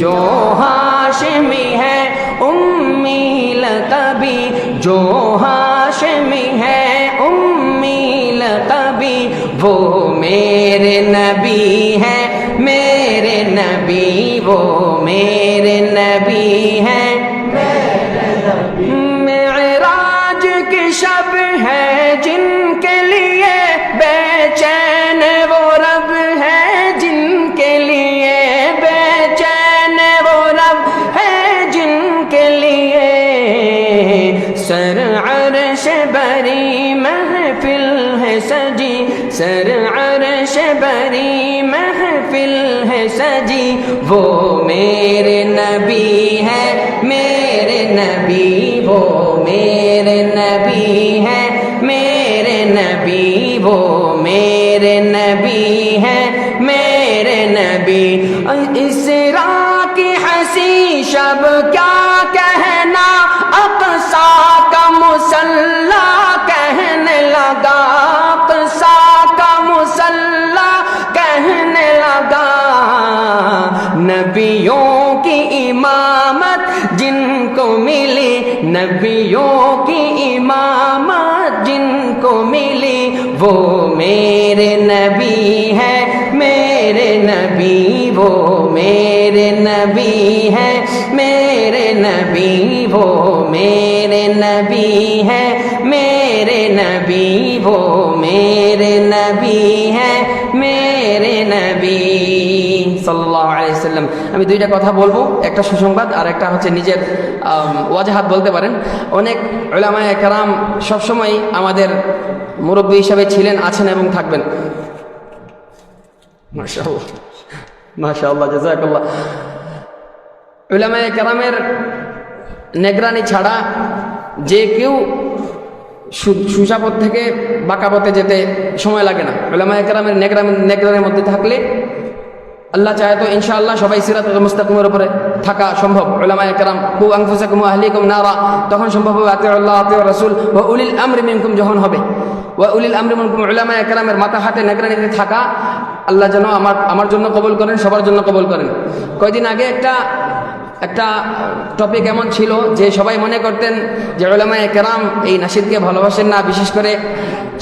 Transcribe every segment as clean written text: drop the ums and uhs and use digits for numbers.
जो हाशमी है उम्मी लक़बी, जो हाशमी है उम्मी लक़बी, वो मेरे नबी है, मेरे नबी, वो मेरे नबी है। मेराज की शब है जिनके लिए बेचैन वो रब है, जिनके लिए बेचैन वो रब है, जिनके लिए सर अर्श बरी महफिल है सजी, सर अर्श बरी महफिल है सजी, वो मेरे नबी है, मेरे नबी, वो मेरे नबी है, मेरे नबी, वो मेरे नबी है, मेरे नबी। इसरा की हंसी शब क्या कहना, अक़सा का मुसल्ला कहने लगा, अक़सा का मुसल्ला कहने लगा। नबियों की इमामत जिनको मिली, नबियों की इमामत जिनको मिली, वो मेरे नबी है, मेरे नबी, वो मेरे नबी है, मेरे नबी, वो मेरे नबी है, मेरे नबी, वो मेरे नबी है, मेरे नबी সাল্লাল্লাহু আলাইহি ওয়াসাল্লাম। আমি দুইটা কথা বলবো, একটা সুসংবাদ আর একটা হচ্ছে নিজের ওয়াজাহাত বলতে পারেন। অনেক উলামায়ে কেরাম সবসময় আমাদের মুরব্বী হিসাবে ছিলেন, আছেন এবং থাকবেন। মাশাআল্লাহ, মাশাআল্লাহ, জাযাকাল্লাহ। উলামায়ে কেরামের নেগরানি ছাড়া যে কেউ সুজা পথ থেকে বাঁকা পথে যেতে সময় লাগে না। উলামায়ে কেরামের নেগরানির মধ্যে থাকলে আল্লাহ চায় তো ইনশাআল্লাহ সবাই সিরাতুল মুস্তাকিমের উপরে থাকা সম্ভব। উলামায়ে কেরাম কু আনফুসাকুম ওয়া আহলিকুম নারা, তখন সম্ভব হবে আতিউল্লাহ আতিউর রাসূল ওয়া উলিল আমরি মিনকুম যখন হবে। ওয়া উলিল আমরি মিনকুম, উলামায়ে কেরামের মাথা হাতে নেগরানিতে থাকা আল্লাহ যেন আমার জন্য কবুল করেন, সবার জন্য কবুল করেন। কয়েকদিন আগে একটা টপিক এমন ছিল যে সবাই মনে করতেন যে উলামায়ে কেরাম এই নাশিদকে ভালোবাসেন না, বিশেষ করে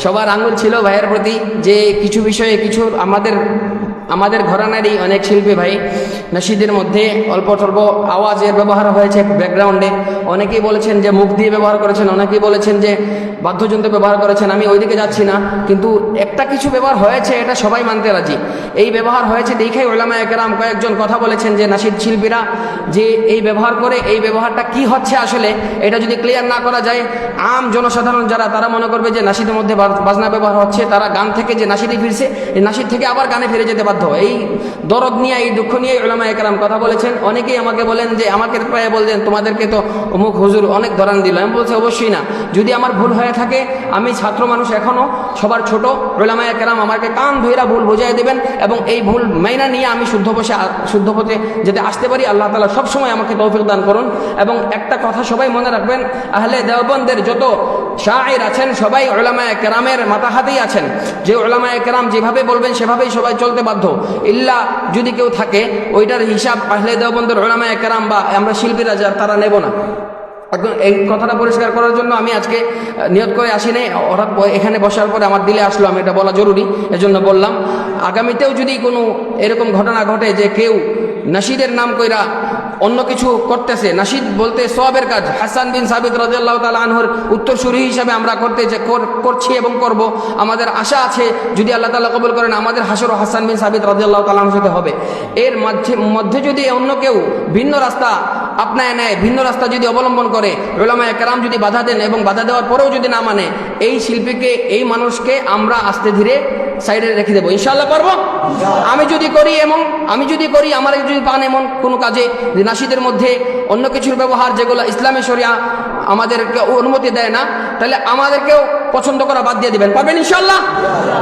সবার আঙুল ছিল ভাইয়ের প্রতি যে কিছু বিষয়ে কিছু আমাদের ঘরানারই অনেক শিল্পী ভাই নাশিদের মধ্যে অল্প স্বল্প আওয়াজের ব্যবহার হয়েছে ব্যাকগ্রাউন্ডে। অনেকেই বলেছেন যে মুখ দিয়ে ব্যবহার করেছেন, অনেকেই বলেছেন যে বাদ্যযন্ত্র ব্যবহার করেছেন। আমি ওইদিকে যাচ্ছি না, কিন্তু একটা কিছু ব্যবহার হয়েছে এটা সবাই মানতে রাজি। এই ব্যবহার হয়েছে দেখেই উলামায়ে কেরাম কয়েকজন কথা বলেছেন যে নাশিদ শিল্পীরা যে এই ব্যবহার করে, এই ব্যবহারটা কি হচ্ছে আসলে এটা যদি ক্লিয়ার না করা যায়, আম জনসাধারণ যারা তারা মনে করবে যে নাশিদের মধ্যে বাজনা ব্যবহার হচ্ছে, তারা গান থেকে যে নাশিদে ফিরছে, এই নাশিদ থেকে আবার গানে ফিরে যেতে বাধ্য। এই দরদ নিয়ে, এই দুঃখ নিয়ে উলামায়ে কেরাম কথা বলেছেন। অনেকেই আমাকে বলেন যে আমাকে প্রায় বলছেন তোমাদেরকে তো অমুক হুজুর অনেক ধরান দিল। আমি বলছি অবশ্যই না, যদি আমার ভুল হয়ে থাকে, আমি ছাত্র মানুষ, এখনও সবার ছোট। উলামায়ে কেরাম আমাকে কান ধইরা ভুল বুঝাই দেবেন এবং এই ভুল মাইনা নিয়ে আমি শুদ্ধ পথে যেতে আসতে পারি। আল্লাহ তাআলা সবসময় আমাকে তৌফিক দান করুন। এবং একটা কথা সবাই মনে রাখবেন, আহলে দেওবন্দের যত শায়ের আছেন সবাই উলামায়ে কেরামের মাথা হাতেই আছেন। যে উলামায়ে কেরাম যেভাবে বলবেন সেভাবেই সবাই চলতে বাধ্য। ইল্লা যদি কেউ থাকে ওইটার হিসাব আহলে দেওবন্দের উলামায়ে কেরাম বা আমরা শিল্পীরা তারা নেব না। এই কথাটা পরিষ্কার করার জন্য আমি আজকে নিয়ত করে আসি নাই, হঠাৎ এখানে বসার পরে আমার দিলে আসলো আমি এটা বলা জরুরি, এজন্য বললাম। আগামীতেও যদি কোনো এরকম ঘটনা ঘটে যে কেউ নাশিদের নাম কইরা অন্য কিছু করতেছে, নাশিদ বলতে সওয়াবের কাজ, হাসান বিন সাবিত রাদিয়াল্লাহু তাআলা আনহুর উত্তরসূরি হিসাবে আমরা করছি এবং করব। আমাদের আশা আছে যদি আল্লাহ তাআলা কবুল করেন আমাদের হাসর হাসান বিন সাবিত রাদিয়াল্লাহু তাআলা আনহুর সাথে হবে। এর মধ্যে যদি অন্য কেউ ভিন্ন রাস্তা আপনায় নেয়, ভিন্ন রাস্তা যদি অবলম্বন করে, উলামায়ে কেরাম যদি বাধা দেন এবং বাধা দেওয়ার পরেও যদি না মানে, এই শিল্পীকে, এই মানুষকে আমরা আস্তে ধীরে সাইডে রেখে দেবো। ইনশাআল্লাহ পারবো। আমি যদি করি আমার যদি পান এমন কোনো কাজে যে নাশিদের মধ্যে অন্য কিছুর ব্যবহার যেগুলো ইসলামী শরিয়া আমাদেরকে অনুমতি দেয় না, তাহলে আমাদেরকেও পছন্দ করা বাদ দিয়ে দিবেন। পারবেন ইনশাআল্লাহ?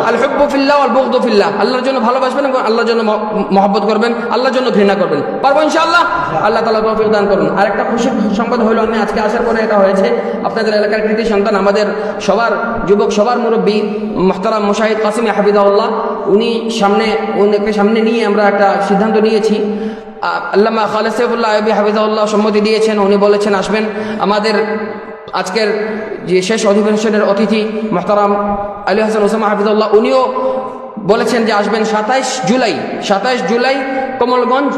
আল হুব্বু ফিল্লাহ ওয়াল বুগদু ফিল্লাহ, আল্লাহর জন্য ভালোবাসবেন এবং আল্লাহর জন্য মহব্বত করবেন, আল্লাহর জন্য ঘৃণা করবেন। পারবো ইনশাআল্লাহ? আল্লাহ তাআলা তৌফিক দান করুন। আরেকটা খুশির সংবাদ হলো, আমি আজকে আসার পরে এটা হয়েছে, আপনাদের এলাকার কৃতি সন্তান, আমাদের সবার যুবক, সবার মুরব্বী মুহতারাম মুশাহিদ কাসিম হাফিজাহুল্লাহ, উনিকে সামনে নিয়ে আমরা একটা সিদ্ধান্ত নিয়েছি। আল্লামা খালেদ সাইফুল্লাহ আইয়ুবী হাফিজাহুল্লাহ সম্মতি দিয়েছেন, উনি বলেছেন আসবেন। আমাদের আজকের যে শেষ অধিবেশনের অতিথি মুহতারাম আলী হাসান ওসামা হাফিজাহুল্লাহ, উনিও বলেছেন যে আসবেন 27 জুলাই কমলগঞ্জ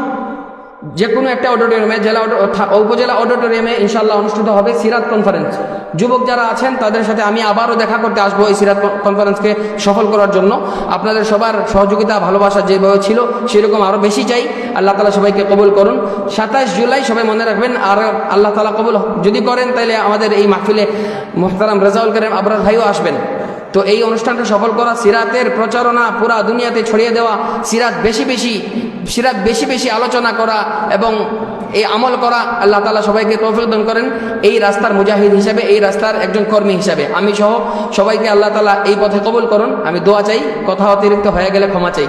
যে কোনো একটা অডিটোরিয়ামে, উপজেলা অডিটোরিয়ামে ইনশাআল্লাহ অনুষ্ঠিত হবে সিরাত কনফারেন্স। যুবক যারা আছেন তাদের সাথে আমি আবারও দেখা করতে আসবো এই সিরাত কনফারেন্সকে সফল করার জন্য। আপনাদের সবার সহযোগিতা ভালোবাসা যেভাবে ছিল সেরকম আরও বেশি চাই। আল্লাহ তালা সবাইকে কবুল করুন। 27 জুলাই সবাই মনে রাখবেন। আর আল্লাহ তালা কবুল যদি করেন তাহলে আমাদের এই মাহফিলে মুহতারাম রেজাউল করিম আবরার ভাইও আসবেন। তো এই অনুষ্ঠানটা সফল করা, সিরাতের প্রচারণা পুরা দুনিয়াতে ছড়িয়ে দেওয়া, সিরাত বেশি বেশি আলোচনা করা এবং এই আমল করা, আল্লাহ তাআলা সবাইকে তৌফিক দান করেন। এই রাস্তার মুজাহিদ হিসাবে, এই রাস্তার একজন কর্মী হিসাবে আমি সহ সবাইকে আল্লাহ তাআলা এই পথে কবুল করুন। আমি দোয়া চাই, কথা অতিরিক্ত হয়ে গেলে ক্ষমা চাই।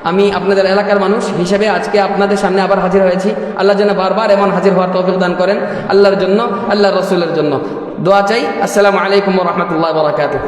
আমি আপনাদের এলাকার মানুষ হিসেবে আজকে আপনাদের সামনে আবার হাজির হয়েছি। আল্লাহ যেন বারবার এমন হাজির হওয়ার তৌফিক দান করেন, আল্লাহর জন্য, আল্লাহর রসুলের জন্য দোয়া চাই। আসসালামু আলাইকুম ওয়া রাহমাতুল্লাহি ওয়া বারাকাতুহু।